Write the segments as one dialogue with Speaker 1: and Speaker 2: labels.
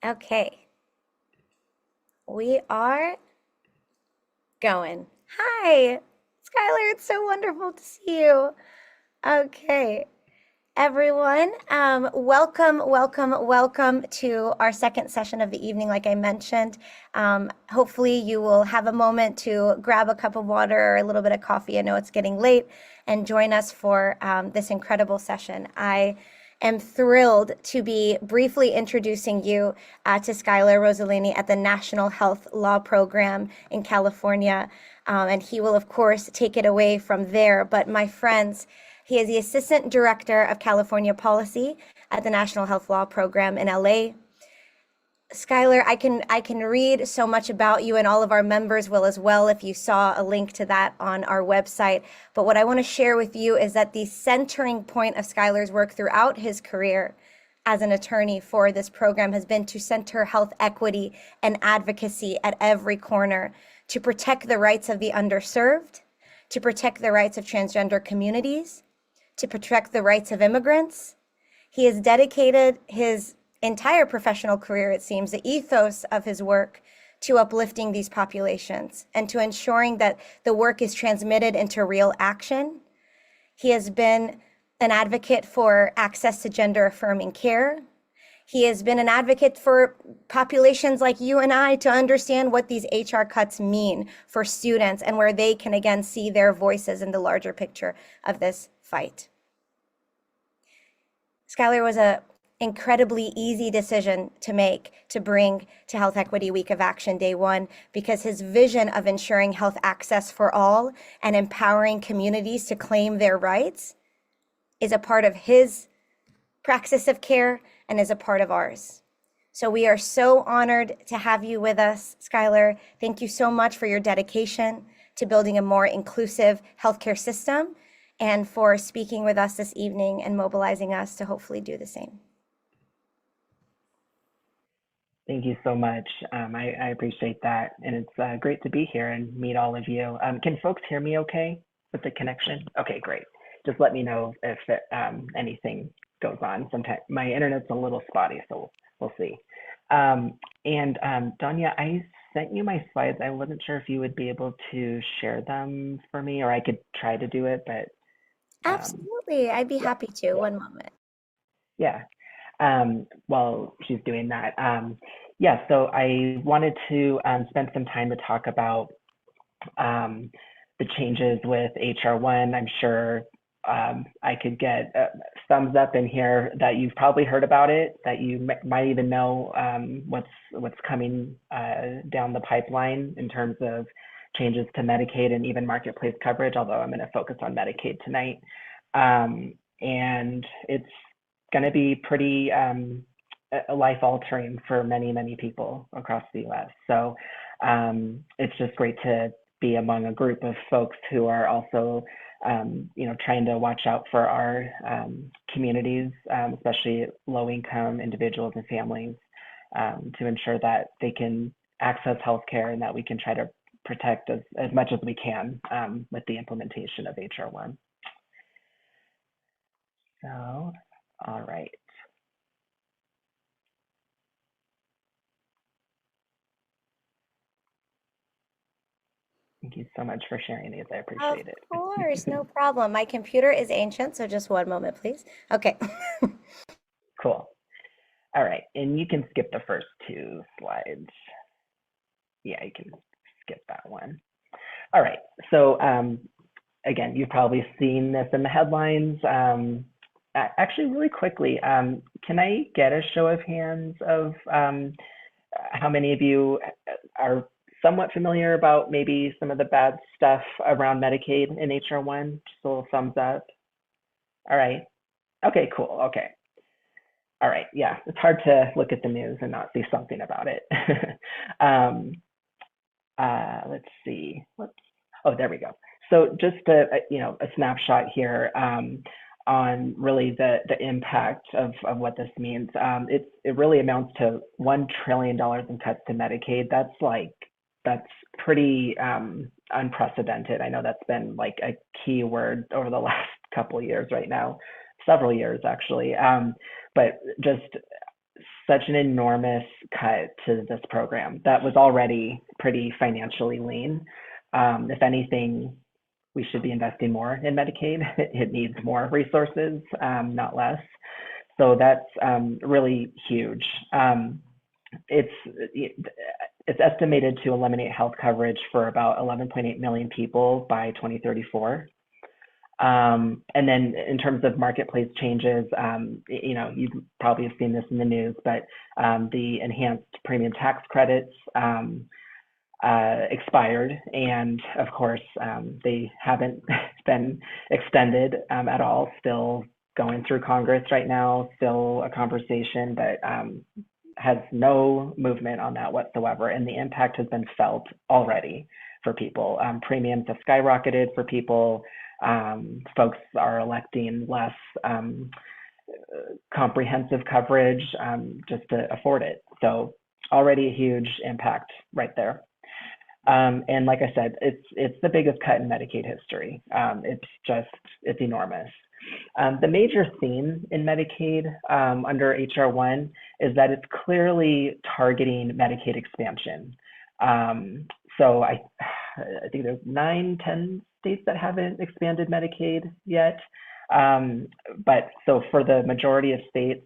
Speaker 1: Okay, we are going. Hi, Skylar. It's so wonderful to see you. Okay, everyone, welcome to our second session of the evening. Like I mentioned, hopefully you will have a moment to grab a cup of water or a little bit of coffee. I know it's getting late, and join us for this incredible session. I am thrilled to be briefly introducing you to Skylar Rossellini at the National Health Law Program in California. And he will, of course, take it away from there. But my friends, he is the Assistant Director of California Policy at the National Health Law Program in LA. Skylar, I can read so much about you, and all of our members will as well if you saw a link to that on our website. But what I want to share with you is that the centering point of Skylar's work throughout his career as an attorney for this program has been to center health equity and advocacy at every corner, to protect the rights of the underserved, to protect the rights of transgender communities, to protect the rights of immigrants. He has dedicated his entire professional career, it seems, the ethos of his work to uplifting these populations and to ensuring that the work is transmitted into real action. He has been an advocate for access to gender affirming care. He has been an advocate for populations like you and I to understand what these HR cuts mean for students and where they can again see their voices in the larger picture of this fight. Skylar was a incredibly easy decision to make to bring to Health Equity Week of Action Day 1 because his vision of ensuring health access for all and empowering communities to claim their rights is a part of his praxis of care and is a part of ours. So we are so honored to have you with us, Skylar. Thank you so much for your dedication to building a more inclusive healthcare system and for speaking with us this evening and mobilizing us to hopefully do the same.
Speaker 2: Thank you so much. I appreciate that. And it's great to be here and meet all of you. Can folks hear me okay with the connection? Okay, great. Just let me know if anything goes on. Sometimes my internet's a little spotty, so we'll see. Danya, I sent you my slides. I wasn't sure if you would be able to share them for me, or I could try to do it, but
Speaker 1: Absolutely. I'd be
Speaker 2: yeah,
Speaker 1: happy to.
Speaker 2: yeah,
Speaker 1: One moment.
Speaker 2: yeah. While she's doing that. Yeah, so I wanted to spend some time to talk about um, the changes with HR1. I'm sure I could get thumbs up in here that you've probably heard about it, that you might even know what's coming down the pipeline in terms of changes to Medicaid and even marketplace coverage, although I'm going to focus on Medicaid tonight. And it's going to be pretty life altering for many, many people across the US. So it's just great to be among a group of folks who are also, trying to watch out for our communities, especially low income individuals and families, to ensure that they can access healthcare and that we can try to protect as much as we can with the implementation of HR1. So, all right. Thank you so much for sharing these. I
Speaker 1: Of
Speaker 2: appreciate it.
Speaker 1: course, no problem. My computer is ancient, so just one moment, please. Okay.
Speaker 2: Cool. All right. And you can skip the first two slides. Yeah, you can skip that one. All right. So again, you've probably seen this in the headlines. Actually, really quickly, can I get a show of hands of how many of you are somewhat familiar about maybe some of the bad stuff around Medicaid in HR1? Just a little thumbs up. All right. Okay, cool. Okay. All right. Yeah, it's hard to look at the news and not see something about it. um, let's see. Whoops. Oh, there we go. So just a snapshot here on really the impact of what this means. It really amounts to $1 trillion in cuts to Medicaid. That's pretty unprecedented. I know that's been like a key word over the last couple of years right now, several years actually. But just such an enormous cut to this program that was already pretty financially lean. If anything, we should be investing more in Medicaid. It needs more resources, not less. So that's really huge. It's estimated to eliminate health coverage for about 11.8 million people by 2034. And then in terms of marketplace changes, you probably have seen this in the news, but the enhanced premium tax credits expired, and of course they haven't been extended at all. Still going through Congress right now, still a conversation, but has no movement on that whatsoever, and the impact has been felt already for people. Premiums have skyrocketed for people. Folks are electing less comprehensive coverage just to afford it. So already a huge impact right there. And like I said, it's the biggest cut in Medicaid history. It's enormous. The major theme in Medicaid under HR 1 is that it's clearly targeting Medicaid expansion. So I think there's 9-10 states that haven't expanded Medicaid yet. But so for the majority of states,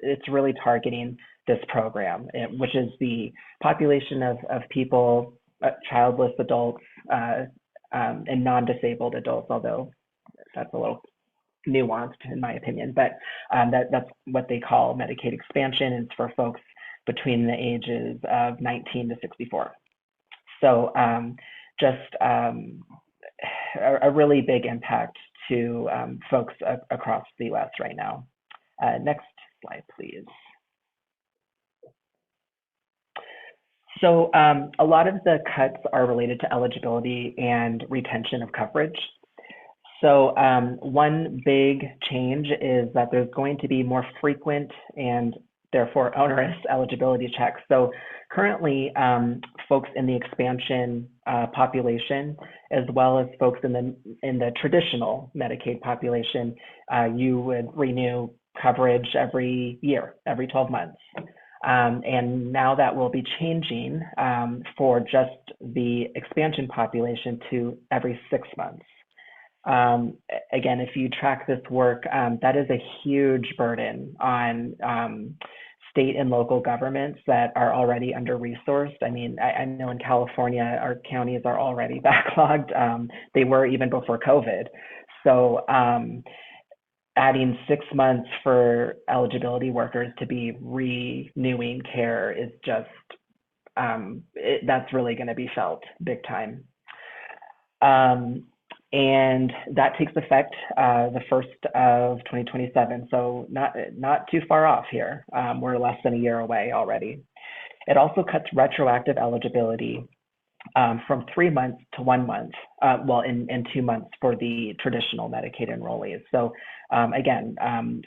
Speaker 2: it's really targeting this program, which is the population of people, childless adults, and non-disabled adults, although that's a little nuanced in my opinion, but that's what they call Medicaid expansion. It's for folks between the ages of 19 to 64. So just a really big impact to folks across the US right now. Next slide, please. So a lot of the cuts are related to eligibility and retention of coverage. So one big change is that there's going to be more frequent and therefore onerous eligibility checks. So currently, folks in the expansion population, as well as folks in the traditional Medicaid population, you would renew coverage every year, every 12 months. And now that will be changing for just the expansion population to every 6 months. Again, if you track this work, that is a huge burden on state and local governments that are already under-resourced. I mean, I know in California, our counties are already backlogged. They were even before COVID. So adding 6 months for eligibility workers to be renewing care is just, that's really going to be felt big time. And that takes effect the 1st of 2027. So not too far off here. We're less than a year away already. It also cuts retroactive eligibility from 3 months to 1 month, in 2 months for the traditional Medicaid enrollees. So again,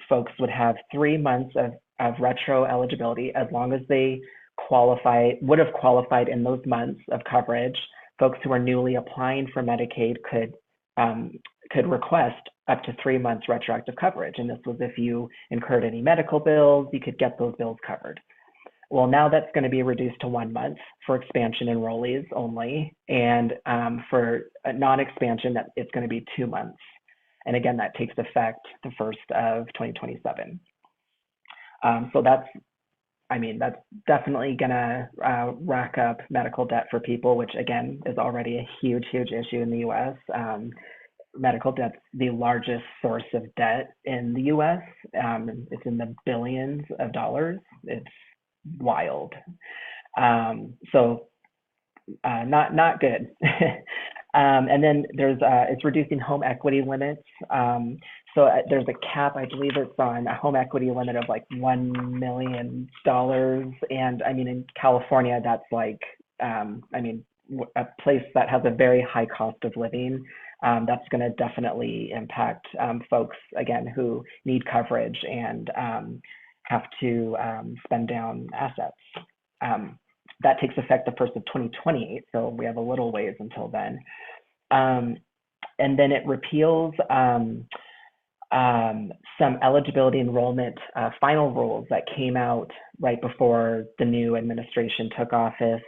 Speaker 2: folks would have 3 months of retro eligibility as long as they would have qualified in those months of coverage. Folks who are newly applying for Medicaid could request up to 3 months retroactive coverage. And this was if you incurred any medical bills, you could get those bills covered. Well, now that's going to be reduced to 1 month for expansion enrollees only. And for non-expansion, it's going to be 2 months. And again, that takes effect the 1st of 2027. So that's definitely going to rack up medical debt for people, which again is already a huge, huge issue in the US. Medical debt's the largest source of debt in the US. It's in the billions of dollars. It's wild. So not good. And then it's reducing home equity limits. So there's a cap, I believe it's on a home equity limit of like $1 million. And I mean, in California, that's like, a place that has a very high cost of living. That's going to definitely impact folks, again, who need coverage and have to spend down assets. That takes effect the 1st of 2028, so we have a little ways until then. And then it repeals some eligibility enrollment final rules that came out right before the new administration took office.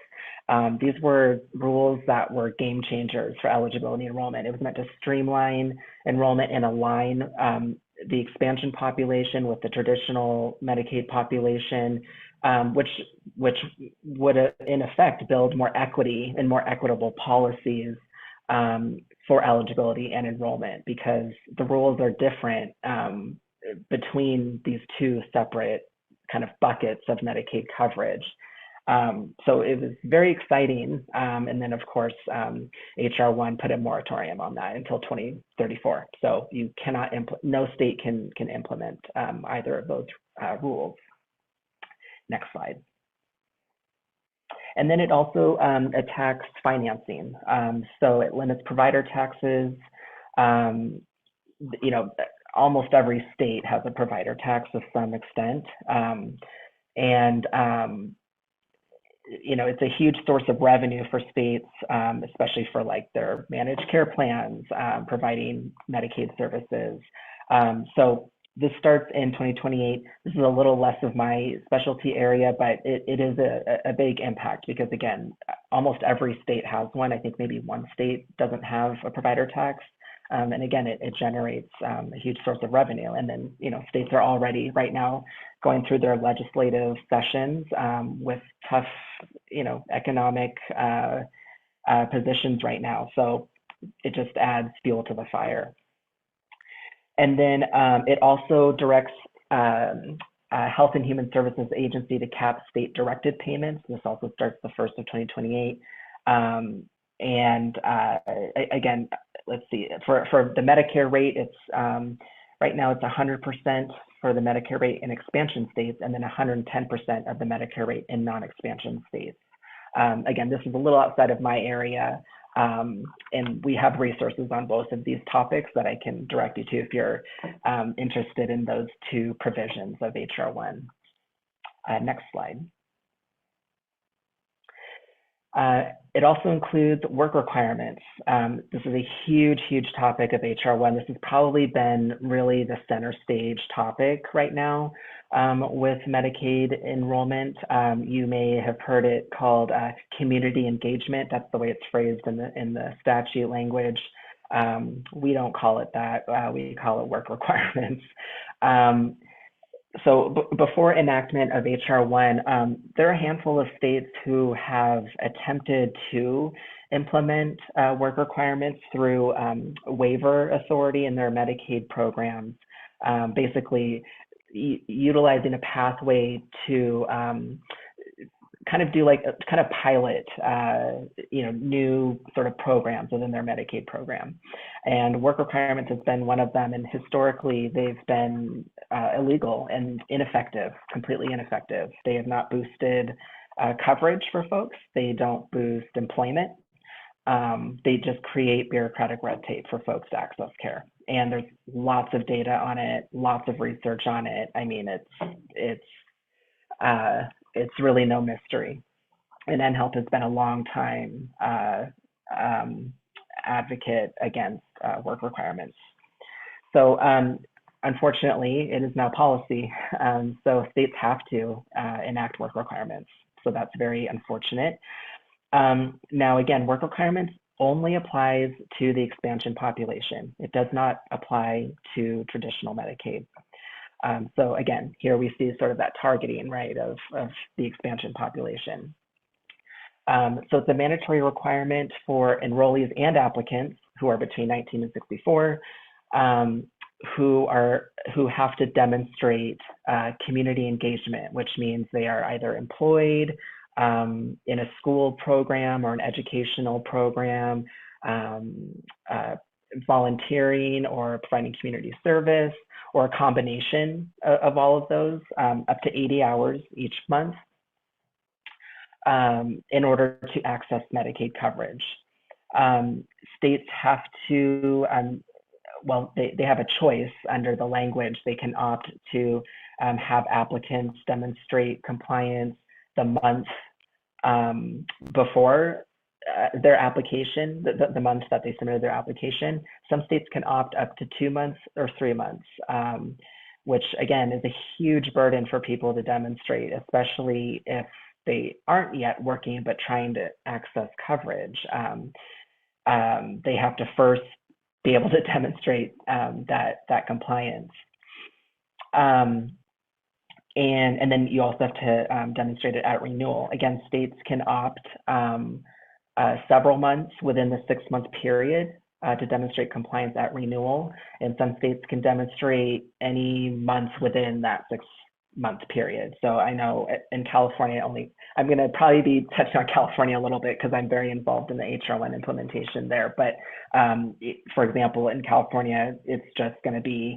Speaker 2: These were rules that were game changers for eligibility enrollment. It was meant to streamline enrollment and align the expansion population with the traditional Medicaid population, which would in effect build more equity and more equitable policies for eligibility and enrollment, because the rules are different between these two separate kind of buckets of Medicaid coverage. So it was very exciting. And then, of course, HR 1 put a moratorium on that until 2034. So you cannot, no state can implement either of those rules. Next slide. And then it also attacks financing. So it limits provider taxes. You know, almost every state has a provider tax of some extent. You know, it's a huge source of revenue for states, especially for like their managed care plans, providing Medicaid services. So this starts in 2028. This is a little less of my specialty area, but it is a big impact because, again, almost every state has one. I think maybe one state doesn't have a provider tax. And again, it generates a huge source of revenue. And then, you know, states are already right now going through their legislative sessions with tough, you know, economic positions right now. So it just adds fuel to the fire. And then it also directs Health and Human Services Agency to cap state-directed payments. This also starts the 1st of 2028. Again, let's see, for the Medicare rate, it's right now it's 100% for the Medicare rate in expansion states, and then 110% of the Medicare rate in non-expansion states. Again, this is a little outside of my area, and we have resources on both of these topics that I can direct you to if you're interested in those two provisions of HR 1. Next slide. It also includes work requirements. This is a huge, huge topic of HR 1. This has probably been really the center stage topic right now with Medicaid enrollment. You may have heard it called community engagement. That's the way it's phrased in the statute language. We don't call it that. We call it work requirements. So before enactment of HR 1, there are a handful of states who have attempted to implement work requirements through waiver authority in their Medicaid programs, basically utilizing a pathway to kind of do like a kind of pilot, you know, new sort of programs within their Medicaid program. And work requirements has been one of them. And historically, they've been illegal and ineffective, completely ineffective. They have not boosted coverage for folks. They don't boost employment. They just create bureaucratic red tape for folks to access care. And there's lots of data on it, lots of research on it. I mean, it's really no mystery. And NHealth has been a long time advocate against work requirements. So unfortunately, it is now policy. So states have to enact work requirements. So that's very unfortunate. Now, again, work requirements only applies to the expansion population. It does not apply to traditional Medicaid. So again, here we see sort of that targeting, right, of the expansion population. So it's a mandatory requirement for enrollees and applicants who are between 19 and 64, who have to demonstrate community engagement, which means they are either employed in a school program or an educational program, volunteering or providing community service, or a combination of all of those, up to 80 hours each month, in order to access Medicaid coverage. States have to, well, they have a choice under the language. They can opt to have applicants demonstrate compliance the month before their application, the month that they submitted their application. Some states can opt up to 2 months or 3 months, which again is a huge burden for people to demonstrate, especially if they aren't yet working but trying to access coverage. They have to first be able to demonstrate that compliance. And then you also have to demonstrate it at renewal. Again, states can opt several months within the 6-month period to demonstrate compliance at renewal, and some states can demonstrate any month within that 6-month period. So I know in California I'm going to probably be touching on California a little bit because I'm very involved in the HR1 implementation there. But for example, in California, it's just going to be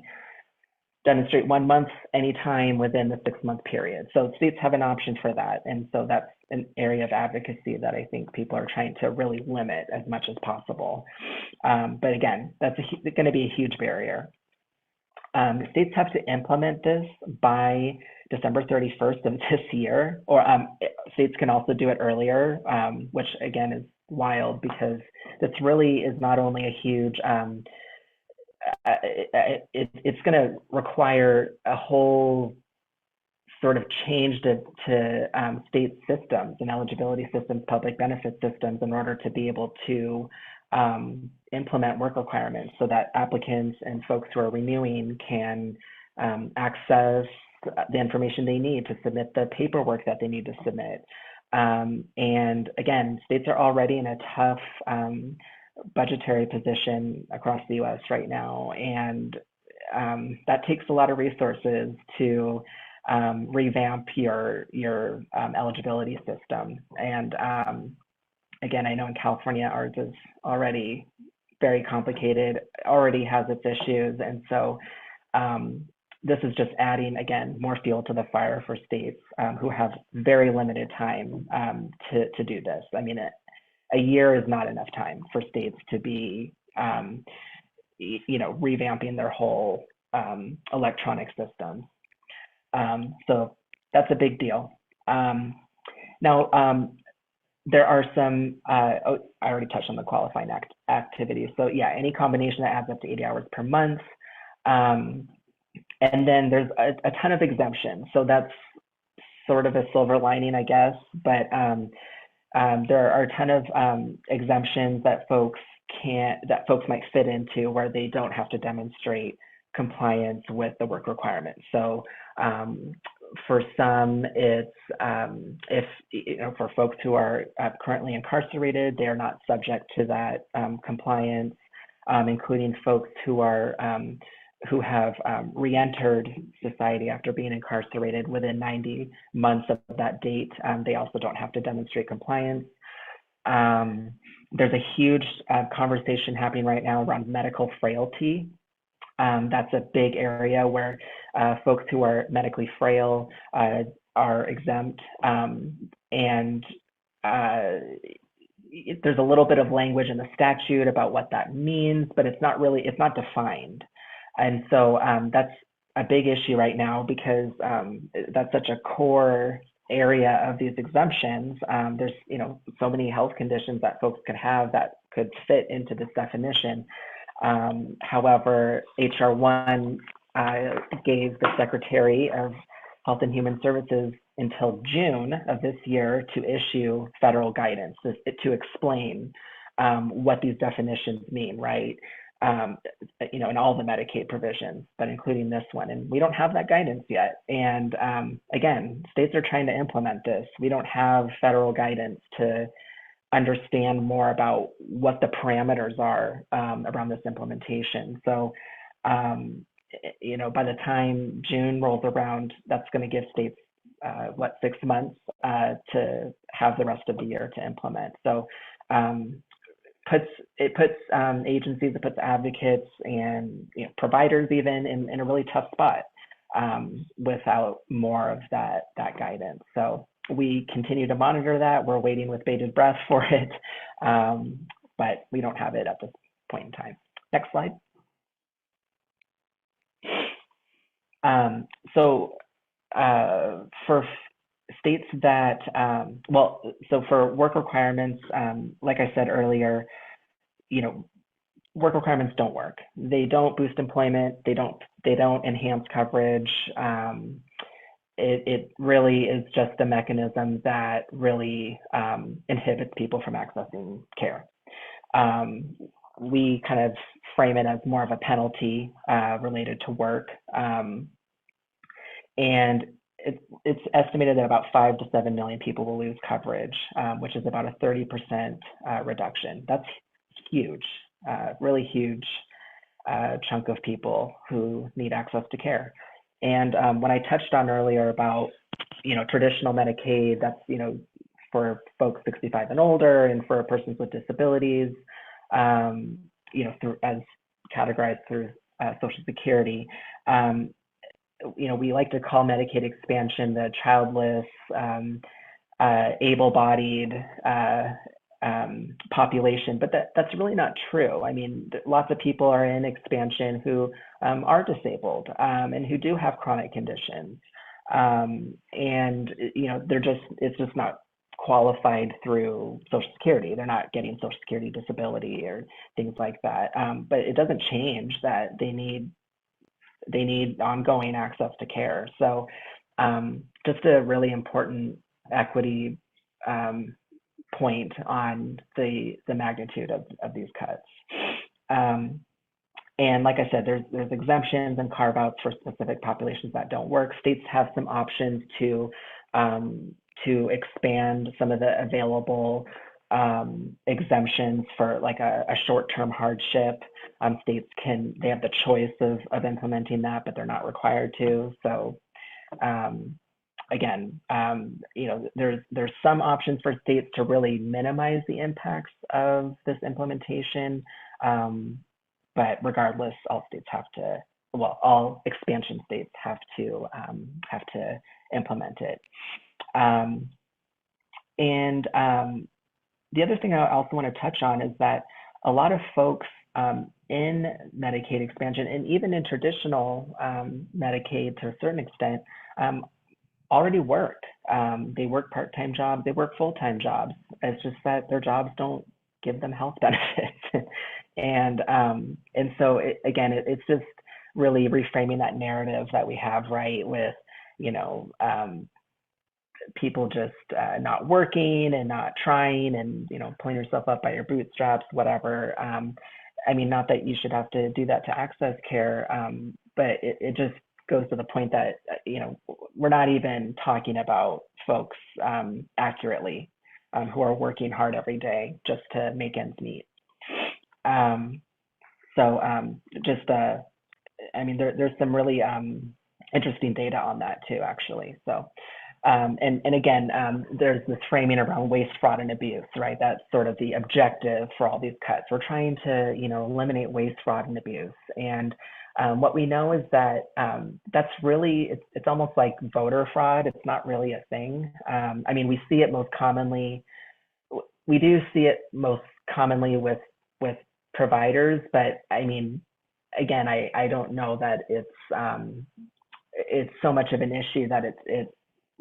Speaker 2: demonstrate 1 month anytime within the 6-month period. So states have an option for that. And so that's an area of advocacy that I think people are trying to really limit as much as possible. But again, that's going to be a huge barrier. States have to implement this by December 31st of this year, or states can also do it earlier, which again is wild because this really is not only a huge it's going to require a whole sort of change to state systems and eligibility systems, public benefit systems, in order to be able to implement work requirements so that applicants and folks who are renewing can access the information they need to submit the paperwork that they need to submit. And again, states are already in a tough budgetary position across the US right now, and that takes a lot of resources to revamp your eligibility system. And again, I know in California ours is already very complicated, already has its issues, and so this is just adding, again, more fuel to the fire for states who have very limited time to do this. I mean, a year is not enough time for states to be, revamping their whole electronic system. So that's a big deal. Now, there are some, I already touched on the qualifying activities. So yeah, any combination that adds up to 80 hours per month. And then there's a ton of exemptions. So that's sort of a silver lining, I guess, but there are a ton of exemptions that folks might fit into where they don't have to demonstrate compliance with the work requirements. So for some, it's for folks who are currently incarcerated, they are not subject to that compliance, including folks who have re-entered society after being incarcerated within 90 months of that date. They also don't have to demonstrate compliance. There's a huge conversation happening right now around medical frailty. That's a big area where folks who are medically frail are exempt. And there's a little bit of language in the statute about what that means, but it's not defined. And so that's a big issue right now because that's such a core area of these exemptions. There's so many health conditions that folks could have that could fit into this definition. However, HR1 gave the Secretary of Health and Human Services until June of this year to issue federal guidance to explain what these definitions mean, right? In all the Medicaid provisions, but including this one. And we don't have that guidance yet. And again, states are trying to implement this. We don't have federal guidance to understand more about what the parameters are around this implementation. So, by the time June rolls around, that's going to give states 6 months to have the rest of the year to implement. So it puts agencies, it puts advocates and providers even in a really tough spot without more of that guidance. So we continue to monitor that. We're waiting with bated breath for it, but we don't have it at this point in time. Next slide. So for states that, well, so for work requirements, like I said earlier, you know, work requirements don't work. They don't boost employment. They don't enhance coverage. It really is just a mechanism that really inhibits people from accessing care. Um, we kind of frame it as more of a penalty related to work. And it's estimated that about 5 to 7 million people will lose coverage, which is about a 30% reduction. That's huge, really huge chunk of people who need access to care. And when I touched on earlier about, traditional Medicaid, that's, for folks 65 and older and for persons with disabilities, through as categorized through Social Security. We like to call Medicaid expansion the childless, able-bodied population, but that's really not true. I mean, lots of people are in expansion who are disabled and who do have chronic conditions, and it's just not qualified through Social Security. They're not getting Social Security disability or things like that. But it doesn't change that they need ongoing access to care. So just a really important equity point on the magnitude of these cuts. And like I said, there's exemptions and carve outs for specific populations that don't work. States have some options to expand some of the available exemptions for like a short-term hardship. States they have the choice of implementing that, but they're not required to. So again, there's some options for states to really minimize the impacts of this implementation. But regardless, all expansion states have to implement it. The other thing I also want to touch on is that a lot of folks in Medicaid expansion and even in traditional Medicaid to a certain extent already work. They work part-time jobs, they work full-time jobs. It's just that their jobs don't give them health benefits. and so it's just really reframing that narrative that we have, right, with people just not working and not trying and pulling yourself up by your bootstraps, whatever. I mean, not that you should have to do that to access care, but it just goes to the point that we're not even talking about folks accurately who are working hard every day just to make ends meet. There's some really interesting data on that too, actually. So, and again, there's this framing around waste, fraud, and abuse, right? That's sort of the objective for all these cuts. We're trying to, eliminate waste, fraud, and abuse. And what we know is that that's really, it's almost like voter fraud. It's not really a thing. We see it most commonly. We do see it most commonly with providers, but again, I don't know that it's so much of an issue that it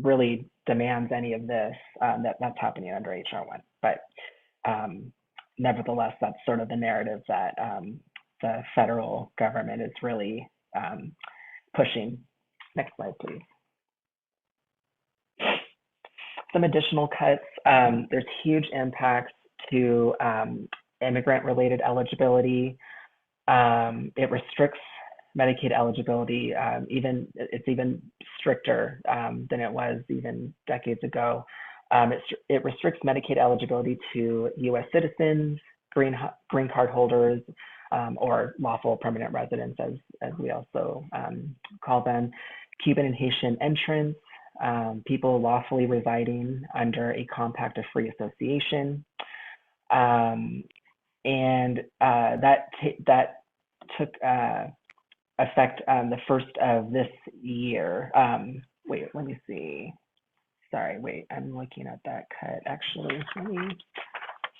Speaker 2: really demands any of this that's happening under HR1. But nevertheless, that's sort of the narrative that the federal government is really pushing. Next slide, please. Some additional cuts. There's huge impacts to immigrant-related eligibility. It restricts Medicaid eligibility. It's even stricter than it was even decades ago. It restricts Medicaid eligibility to U.S. citizens, green card holders, or lawful permanent residents, as we also call them, Cuban and Haitian entrants, people lawfully residing under a compact of free association, and that took effect the first of this year. Wait, let me see. Sorry, wait, I'm looking at that cut. Actually, let me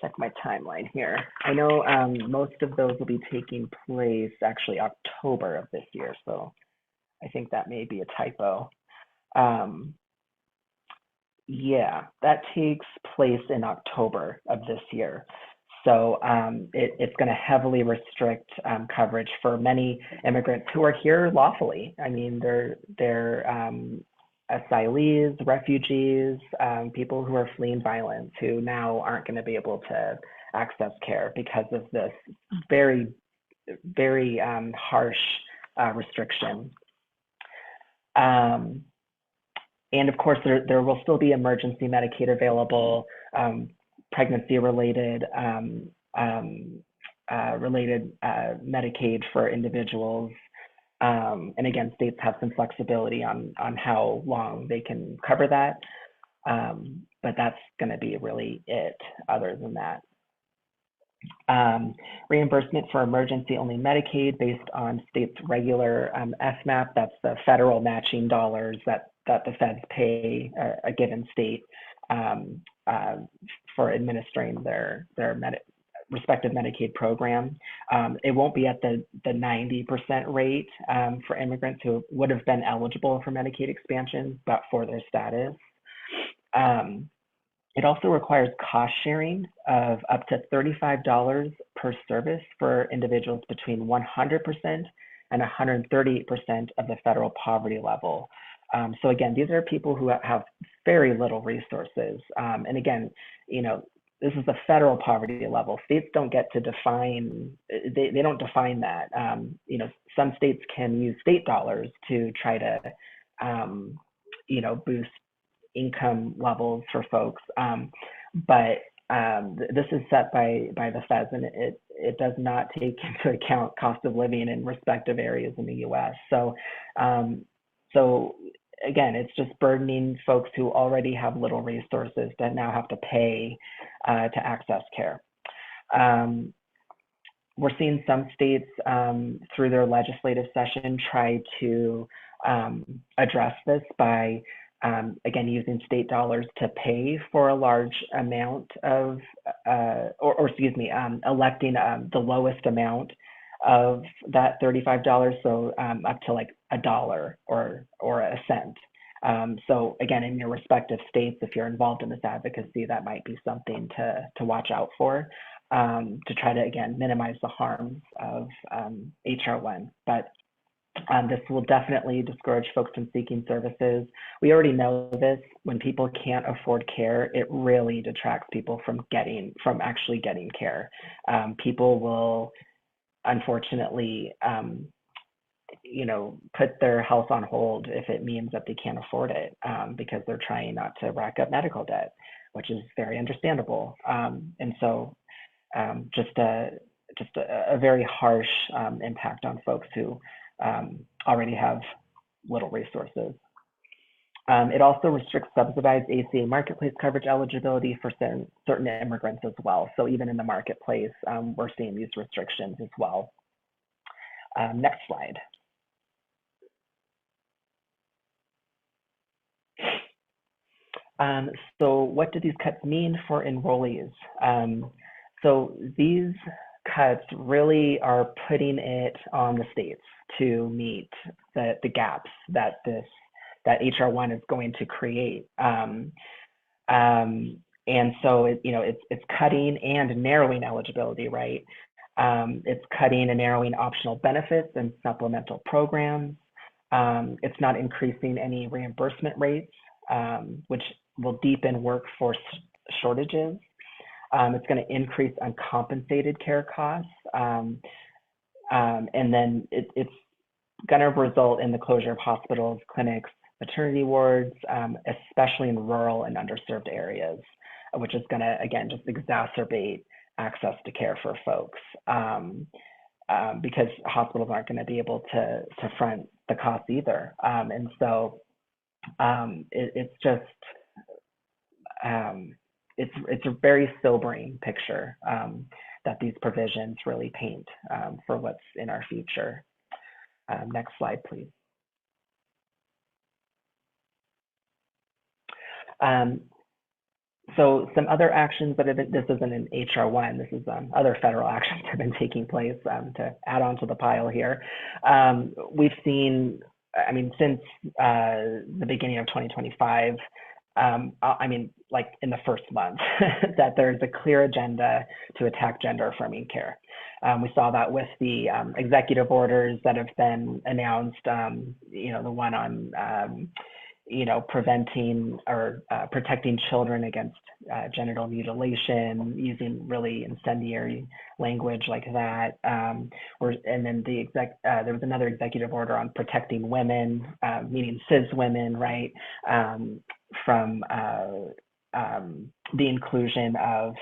Speaker 2: check my timeline here. I know most of those will be taking place actually October of this year, so I think that may be a typo. Yeah, that takes place in October of this year. So it's going to heavily restrict coverage for many immigrants who are here lawfully. I mean, they're asylees, refugees, people who are fleeing violence who now aren't going to be able to access care because of this very, very harsh restriction. Um, and of course, there will still be emergency Medicaid available, pregnancy-related related Medicaid for individuals. And again, states have some flexibility on how long they can cover that. But that's going to be really it other than that. Reimbursement for emergency only Medicaid based on states' regular FMAP, that's the federal matching dollars that the feds pay a given state for administering their respective Medicaid program. It won't be at the 90% rate for immigrants who would have been eligible for Medicaid expansion, but for their status. It also requires cost sharing of up to $35 per service for individuals between 100% and 138% of the federal poverty level. So again, these are people who have very little resources. And again, you know, this is the federal poverty level. States don't get to define, they don't define that. You know, some states can use state dollars to try to, you know, boost income levels for folks. But this is set by the feds, and it does not take into account cost of living in respective areas in the U.S. So, so again, it's just burdening folks who already have little resources that now have to pay to access care. We're seeing some states through their legislative session try to address this by again, using state dollars to pay for a large amount of, or excuse me, electing the lowest amount of that $35, so up to like $1 or a cent. So again, in your respective states, if you're involved in this advocacy, that might be something to watch out for, to try to, again, minimize the harms of HR1. But this will definitely discourage folks from seeking services. We already know this. When people can't afford care, it really detracts people from actually getting care. People will, unfortunately, you know, put their health on hold if it means that they can't afford it, because they're trying not to rack up medical debt, which is very understandable. And so, just a very harsh impact on folks who already have little resources. It also restricts subsidized ACA marketplace coverage eligibility for certain immigrants as well. So even in the marketplace, we're seeing these restrictions as well. Next slide. So what do these cuts mean for enrollees? So these cuts really are putting it on the states to meet the gaps that HR1 is going to create. And so it's cutting and narrowing eligibility, right? It's cutting and narrowing optional benefits and supplemental programs. It's not increasing any reimbursement rates, which will deepen workforce shortages. It's going to increase uncompensated care costs. And then it's going to result in the closure of hospitals, clinics, maternity wards, especially in rural and underserved areas, which is going to, again, just exacerbate access to care for folks, because hospitals aren't going to be able to front the costs either. And so it's just, it's a very sobering picture that these provisions really paint for what's in our future. Next slide, please. So some other actions that have been, this isn't an HR1, this is other federal actions that have been taking place to add on to the pile here. We've seen, I mean, since the beginning of 2025, I mean, like in the first month, that there's a clear agenda to attack gender affirming care. We saw that with the executive orders that have been announced, the one on, preventing or protecting children against genital mutilation, using really incendiary language like that. And then there was another executive order on protecting women, meaning cis women, right, from the inclusion of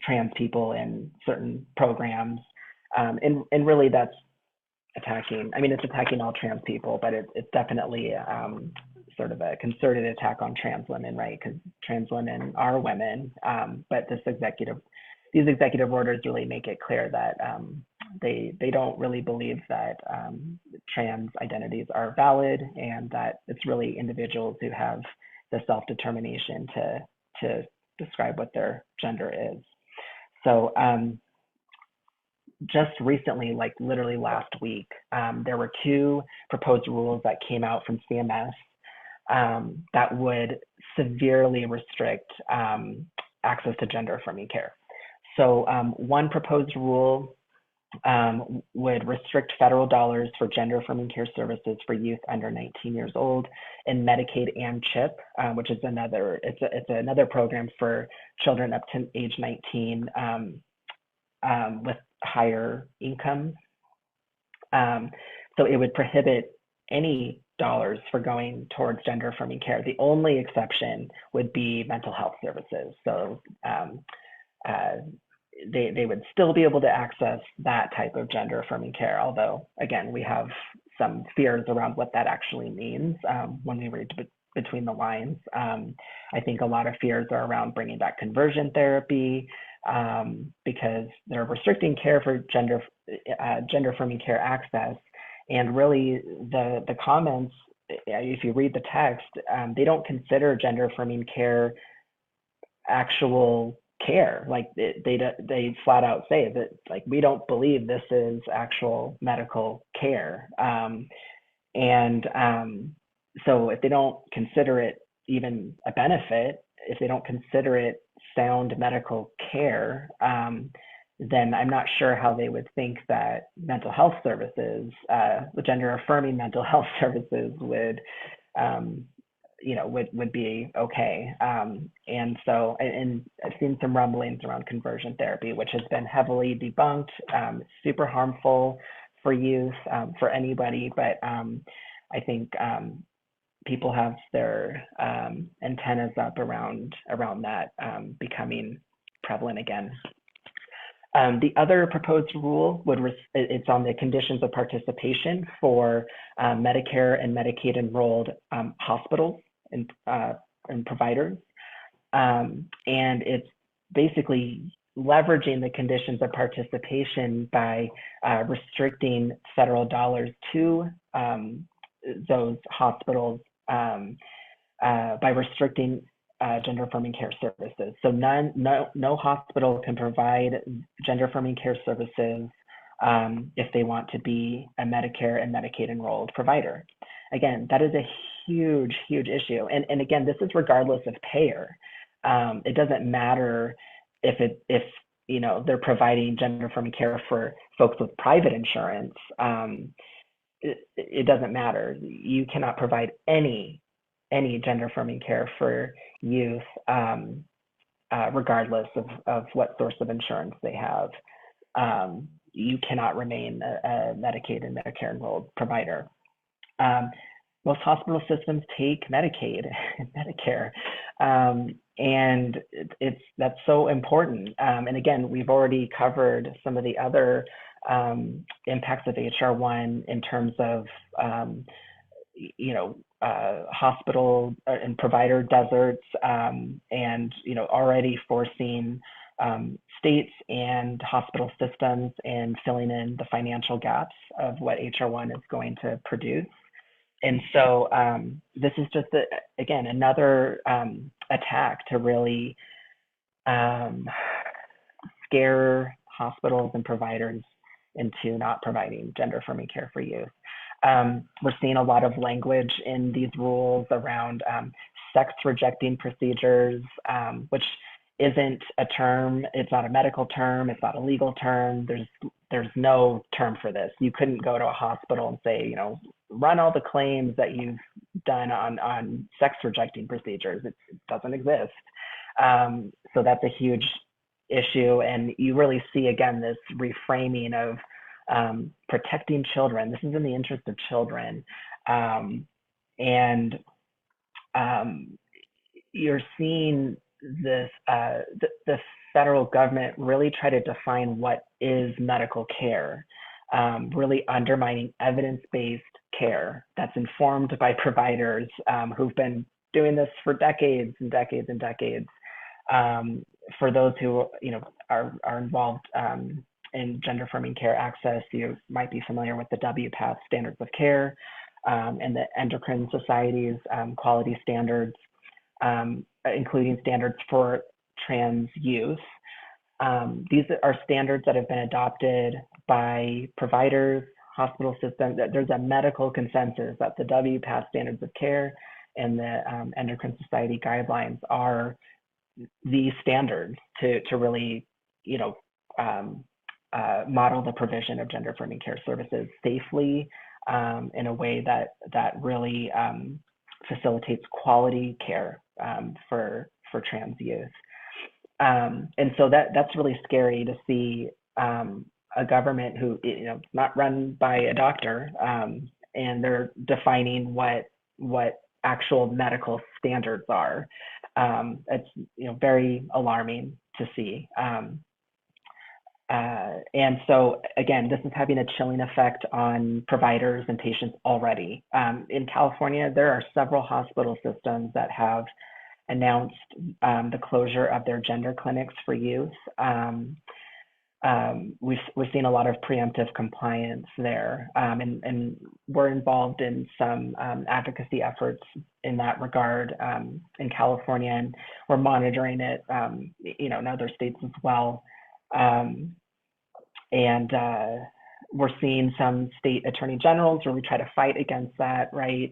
Speaker 2: trans people in certain programs. And really that's it's attacking all trans people, but it's definitely sort of a concerted attack on trans women, right? Because trans women are women, but these executive orders really make it clear that they don't really believe that trans identities are valid, and that it's really individuals who have the self-determination to describe what their gender is. So just recently, like literally last week, there were 2 proposed rules that came out from CMS that would severely restrict access to gender affirming care. So one proposed rule would restrict federal dollars for gender affirming care services for youth under 19 years old in Medicaid and CHIP, which is it's another program for children up to age 19 with higher incomes. So it would prohibit any dollars for going towards gender affirming care. The only exception would be mental health services. So they would still be able to access that type of gender affirming care, although again, we have some fears around what that actually means when we read between the lines. I think a lot of fears are around bringing back conversion therapy, because they're restricting care for gender affirming care access. And really the comments, if you read the text, they don't consider gender affirming care actual care. Like they flat out say that, like, we don't believe this is actual medical care. So if they don't consider it even a benefit, if they don't consider it sound medical care, then I'm not sure how they would think that mental health services, gender affirming mental health services would be okay. And I've seen some rumblings around conversion therapy, which has been heavily debunked, super harmful for youth, for anybody. But I think people have their antennas up around that becoming prevalent again. The other proposed rule it's on the conditions of participation for Medicare and Medicaid enrolled hospitals and providers. And it's basically leveraging the conditions of participation by restricting federal dollars to those hospitals by restricting gender affirming care services. So no hospital can provide gender affirming care services if they want to be a Medicare and Medicaid enrolled provider. Again, that is a huge, huge issue. And again, this is regardless of payer. It doesn't matter if they're providing gender affirming care for folks with private insurance. It doesn't matter. You cannot provide any gender affirming care for youth, regardless of what source of insurance they have. You cannot remain a Medicaid and Medicare enrolled provider. Most hospital systems take Medicaid and Medicare, and that's so important. And again, we've already covered some of the other impacts of HR 1 in terms of hospital and provider deserts, and already forcing states and hospital systems in filling in the financial gaps of what HR 1 is going to produce. And so this is just, again, another attack to really scare hospitals and providers into not providing gender affirming care for youth. We're seeing a lot of language in these rules around sex-rejecting procedures, which isn't a term. It's not a medical term. It's not a legal term. There's no term for this. You couldn't go to a hospital and say, run all the claims that you've done on sex-rejecting procedures. It doesn't exist. So that's a huge issue. And you really see, again, this reframing of protecting children. This is in the interest of children. And you're seeing this, the federal government really try to define what is medical care, really undermining evidence-based care that's informed by providers who've been doing this for decades and decades and decades. For those who are involved in gender affirming care access, you might be familiar with the WPATH standards of care and the Endocrine Society's quality standards, including standards for trans youth. These are standards that have been adopted by providers, hospital systems. There's a medical consensus that the WPATH standards of care and the Endocrine Society guidelines are the standards to really, model the provision of gender affirming care services safely in a way that really facilitates quality care for trans youth. And so that's really scary to see a government who, not run by a doctor, and they're defining what actual medical standards are. It's very alarming to see. And so again, this is having a chilling effect on providers and patients already. In California, there are several hospital systems that have announced the closure of their gender clinics for youth. We're seeing a lot of preemptive compliance there, and we're involved in some advocacy efforts in that regard in California, and we're monitoring it, in other states as well. And we're seeing some state attorney generals really try to fight against that, right?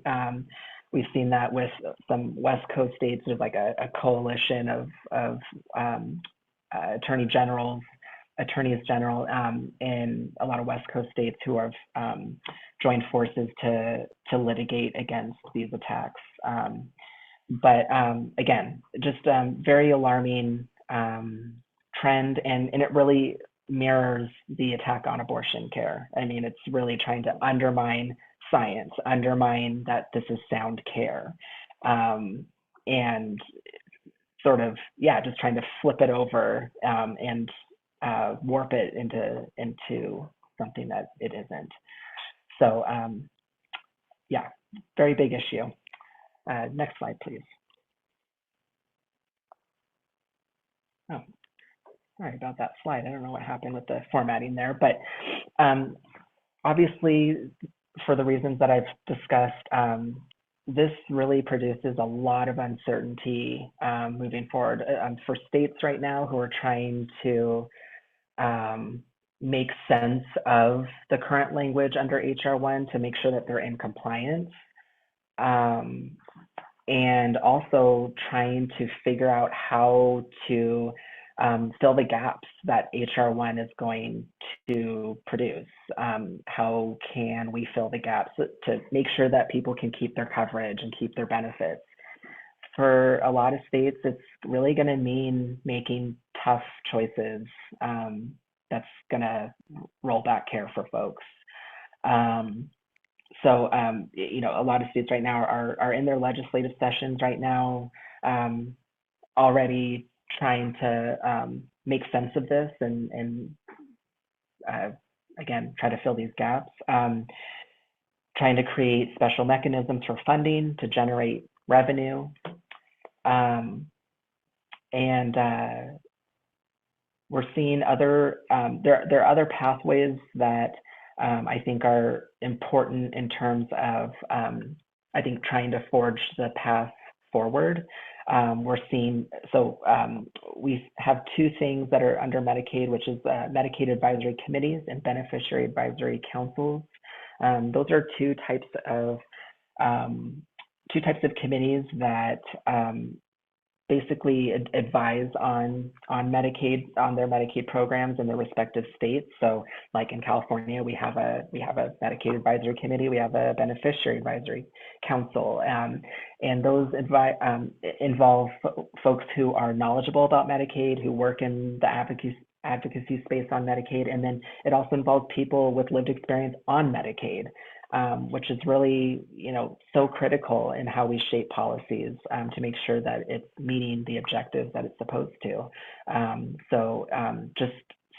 Speaker 2: We've seen that with some West Coast states. There's like a coalition of attorneys general in a lot of West Coast states who have joined forces to litigate against these attacks. But again, just very alarming trend, and it really mirrors the attack on abortion care. I mean, it's really trying to undermine science, undermine that this is sound care, and sort of, just trying to flip it over and warp it into something that it isn't. So very big issue. Next slide, please. Oh, sorry about that slide. I don't know what happened with the formatting there, but obviously, for the reasons that I've discussed, this really produces a lot of uncertainty moving forward for states right now who are trying to make sense of the current language under HR 1 to make sure that they're in compliance, and also trying to figure out how to fill the gaps that HR 1 is going to produce. How can we fill the gaps to make sure that people can keep their coverage and keep their benefits? For a lot of states, it's really going to mean making tough choices that's going to roll back care for folks. So, a lot of states right now are in their legislative sessions right now, already trying to make sense of this and again, try to fill these gaps, trying to create special mechanisms for funding to generate revenue. And we're seeing other, there are other pathways that I think are important in terms of, I think, trying to forge the path forward. We're seeing, we have two things that are under Medicaid, which is Medicaid advisory committees and beneficiary advisory councils. Those are two types of two types of committees that basically advise on Medicaid, on their Medicaid programs in their respective states. So like in California, we have a Medicaid advisory committee, we have a beneficiary advisory council, and those involve folks who are knowledgeable about Medicaid, who work in the advocacy space on Medicaid, and then it also involves people with lived experience on Medicaid. Which is really, so critical in how we shape policies to make sure that it's meeting the objectives that it's supposed to. Just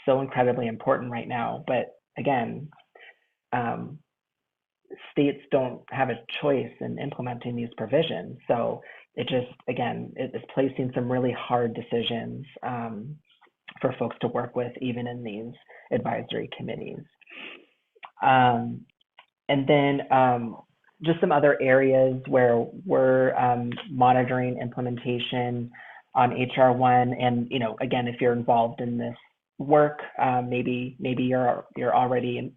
Speaker 2: so incredibly important right now. But again, states don't have a choice in implementing these provisions. So it just, again, it is placing some really hard decisions for folks to work with, even in these advisory committees. And then just some other areas where we're monitoring implementation on HR 1. And again, if you're involved in this work, maybe you're already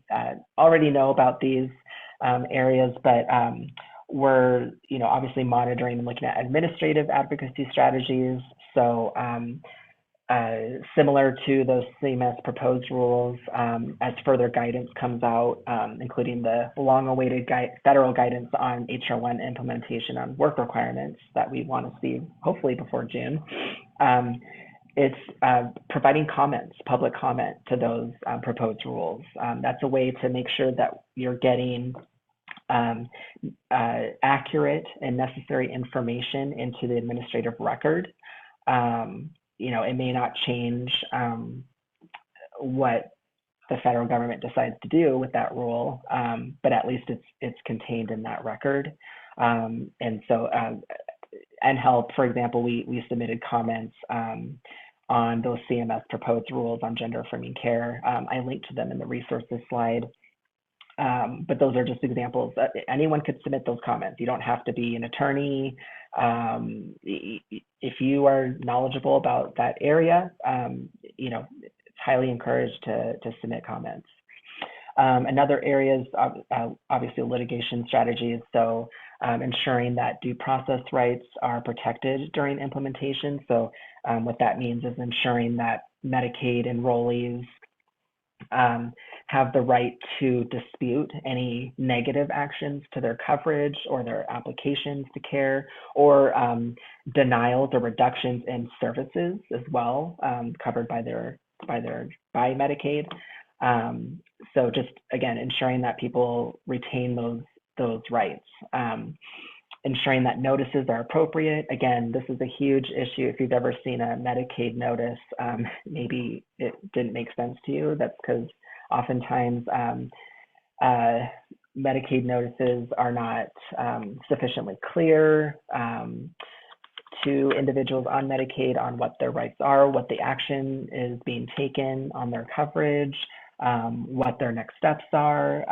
Speaker 2: know about these areas, but we're obviously monitoring and looking at administrative advocacy strategies. So similar to those CMS proposed rules, as further guidance comes out, including the long-awaited federal guidance on HR 1 implementation on work requirements that we want to see hopefully before June. It's providing public comment to those proposed rules. That's a way to make sure that you're getting accurate and necessary information into the administrative record. It may not change what the federal government decides to do with that rule, but at least it's contained in that record. And so NHELP, for example, we submitted comments on those CMS proposed rules on gender affirming care. I linked to them in the resources slide. But those are just examples. Anyone could submit those comments. You don't have to be an attorney. If you are knowledgeable about that area, it's highly encouraged to submit comments. Another area is obviously litigation strategies. So ensuring that due process rights are protected during implementation. So what that means is ensuring that Medicaid enrollees have the right to dispute any negative actions to their coverage or their applications to care, or denials or reductions in services as well, covered by Medicaid. So just again, ensuring that people retain those rights. Ensuring that notices are appropriate. Again, this is a huge issue. If you've ever seen a Medicaid notice, maybe it didn't make sense to you. That's because oftentimes Medicaid notices are not sufficiently clear to individuals on Medicaid on what their rights are, what the action is being taken on their coverage, what their next steps are,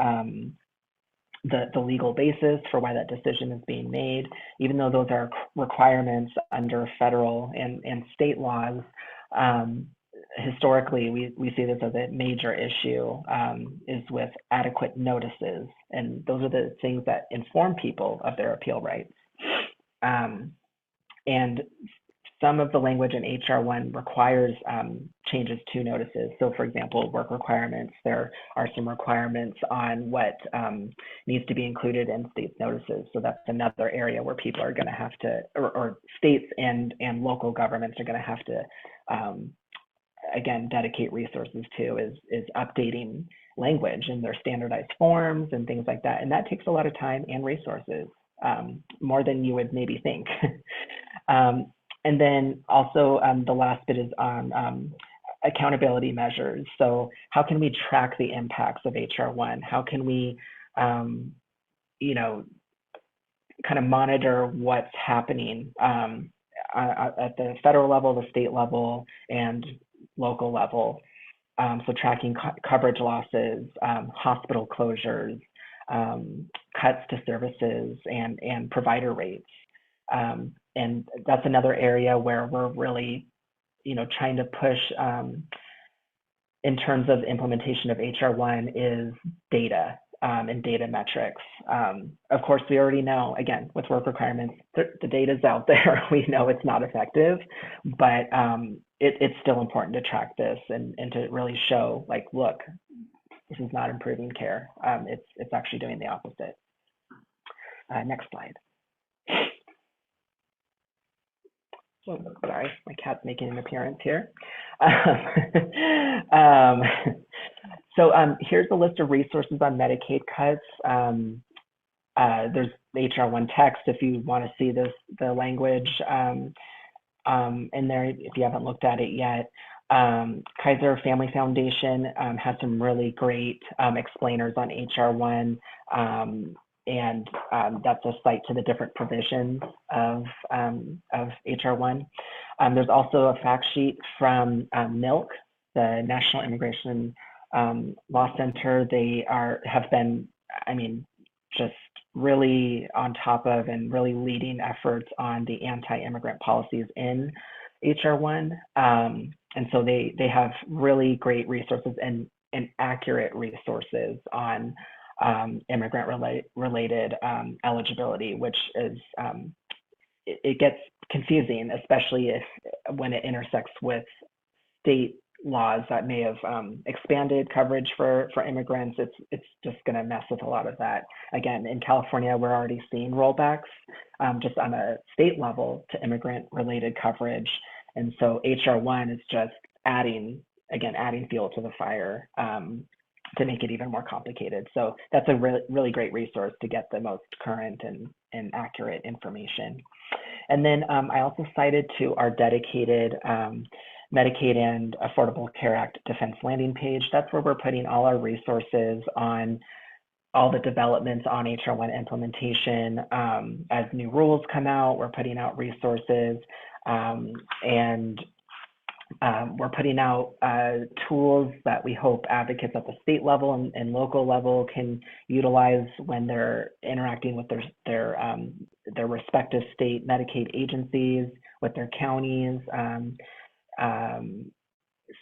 Speaker 2: the legal basis for why that decision is being made. Even though those are requirements under federal and state laws, historically, we see this as a major issue, is with adequate notices. And those are the things that inform people of their appeal rights. And some of the language in HR 1 requires changes to notices. So for example, work requirements, there are some requirements on what needs to be included in states' notices. So that's another area where people are gonna have to, or states and local governments are gonna have to, again, dedicate resources to is updating language in their standardized forms and things like that. And that takes a lot of time and resources, more than you would maybe think. And then also the last bit is on accountability measures. So how can we track the impacts of HR 1? How can we, kind of monitor what's happening at the federal level, the state level, and local level? So tracking coverage losses, hospital closures, cuts to services, and provider rates. And that's another area where we're really, trying to push in terms of implementation of HR 1 is data. and data metrics. Of course, we already know, again, with work requirements, the data is out there. We know it's not effective, but it's still important to track this and to really show, like, look, this is not improving care. It's actually doing the opposite. Next slide. Oh, sorry, my cat's making an appearance here. So here's a list of resources on Medicaid cuts. There's HR 1 text if you want to see the language in there if you haven't looked at it yet. Kaiser Family Foundation has some really great explainers on HR 1. And that's a site to the different provisions of HR 1. There's also a fact sheet from NILC, the National Immigration Law Center. They have been, I mean, just really on top of and really leading efforts on the anti-immigrant policies in HR 1. And so they have really great resources and accurate resources on immigrant related eligibility, which is it gets confusing, especially when it intersects with state laws that may have expanded coverage for immigrants. It's just going to mess with a lot of that. Again, in California, we're already seeing rollbacks just on a state level to immigrant related coverage, and so HR 1 is just adding fuel to the fire to make it even more complicated. So that's a really great resource to get the most current and accurate information. And then I also cited to our dedicated Medicaid and Affordable Care Act Defense landing page. That's where we're putting all our resources on all the developments on HR 1 implementation. As new rules come out, we're putting out resources and we're putting out tools that we hope advocates at the state level and local level can utilize when they're interacting with their respective state Medicaid agencies, with their counties.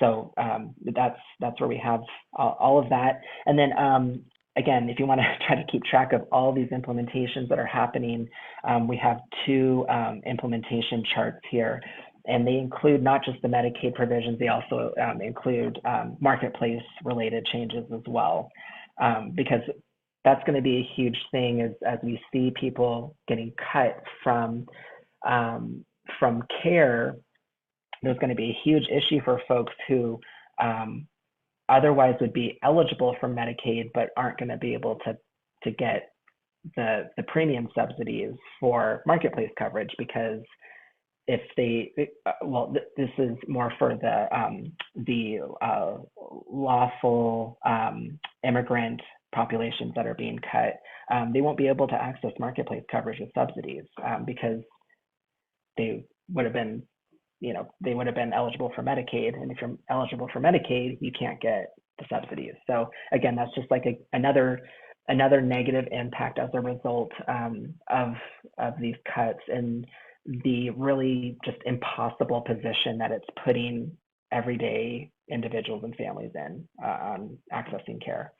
Speaker 2: So that's where we have all of that. And then again, if you want to try to keep track of all these implementations that are happening, we have two implementation charts here. And they include not just the Medicaid provisions, they also include marketplace related changes as well. Because that's going to be a huge thing as we see people getting cut from care. There's going to be a huge issue for folks who otherwise would be eligible for Medicaid, but aren't going to be able to get the premium subsidies for marketplace coverage, because if they, this is more for the lawful immigrant populations that are being cut. They won't be able to access marketplace coverage with subsidies because they would have been, they would have been eligible for Medicaid, and if you're eligible for Medicaid, you can't get the subsidies. So again, that's just like another negative impact as a result of these cuts and the really just impossible position that it's putting everyday individuals and families in on accessing care.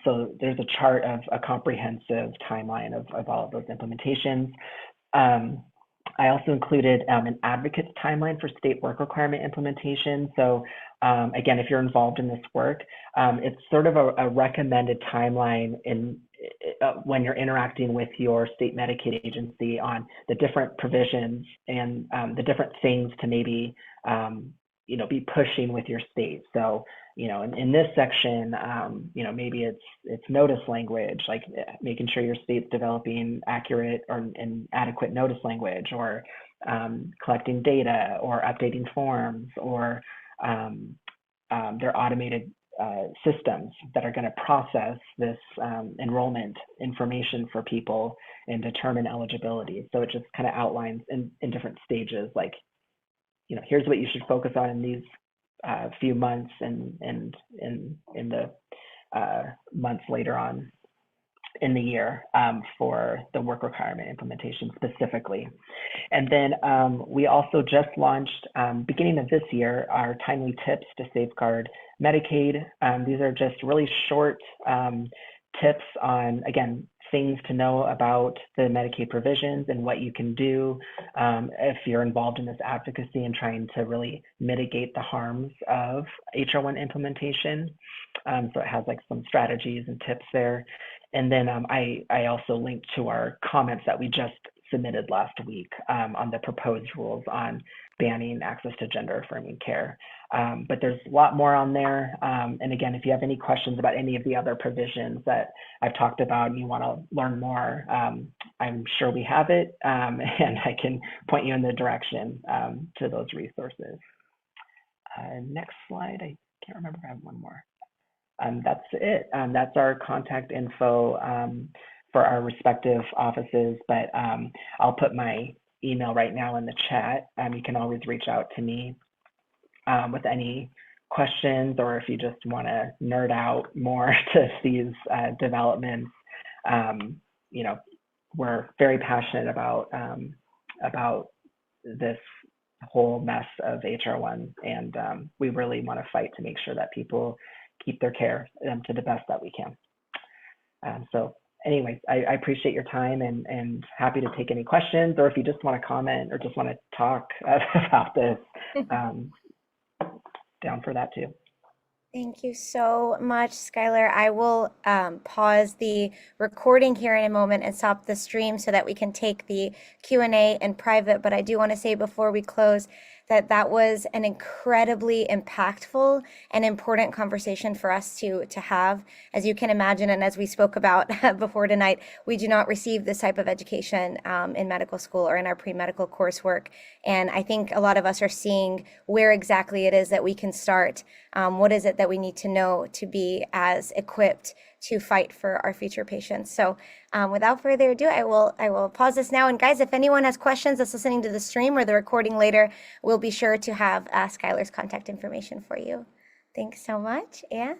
Speaker 2: So there's a chart of a comprehensive timeline of all of those implementations. I also included an advocate's timeline for state work requirement implementation. So again, if you're involved in this work, it's sort of a recommended timeline when you're interacting with your state Medicaid agency on the different provisions and the different things to maybe be pushing with your state. So in this section, maybe it's notice language, like making sure your state's developing accurate and adequate notice language, or collecting data, or updating forms, or their automated systems that are going to process this enrollment information for people and determine eligibility. So it just kind of outlines in different stages, like, here's what you should focus on in these few months and in the months later on in the year for the work requirement implementation specifically. And then we also just launched, beginning of this year, our timely tips to safeguard Medicaid. These are just really short tips on, again, things to know about the Medicaid provisions and what you can do if you're involved in this advocacy and trying to really mitigate the harms of HR1 implementation. So it has like some strategies and tips there. And then I also linked to our comments that we just submitted last week on the proposed rules on banning access to gender affirming care. But there's a lot more on there. And again, if you have any questions about any of the other provisions that I've talked about and you want to learn more, I'm sure we have it, and I can point you in the direction to those resources. Next slide. I can't remember if I have one more. That's it. That's our contact info for our respective offices, but I'll put my email right now in the chat. You can always reach out to me with any questions, or if you just want to nerd out more to these developments. You know, we're very passionate about this whole mess of HR1, and we really want to fight to make sure that people keep their care to the best that we can. So anyways, I appreciate your time and happy to take any questions, or if you just want to comment or just want to talk about this, down for that too.
Speaker 1: Thank you so much, Skylar. I will pause the recording here in a moment and stop the stream so that we can take the Q&A in private. But I do want to say before we close that that was an incredibly impactful and important conversation for us to have. As you can imagine, and as we spoke about before tonight, we do not receive this type of education in medical school or in our pre-medical coursework. And I think a lot of us are seeing where exactly it is that we can start. What is it that we need to know to be as equipped to fight for our future patients? So without further ado, I will pause this now. And guys, if anyone has questions that's listening to the stream or the recording later, we'll be sure to have Skylar's contact information for you. Thanks so much, and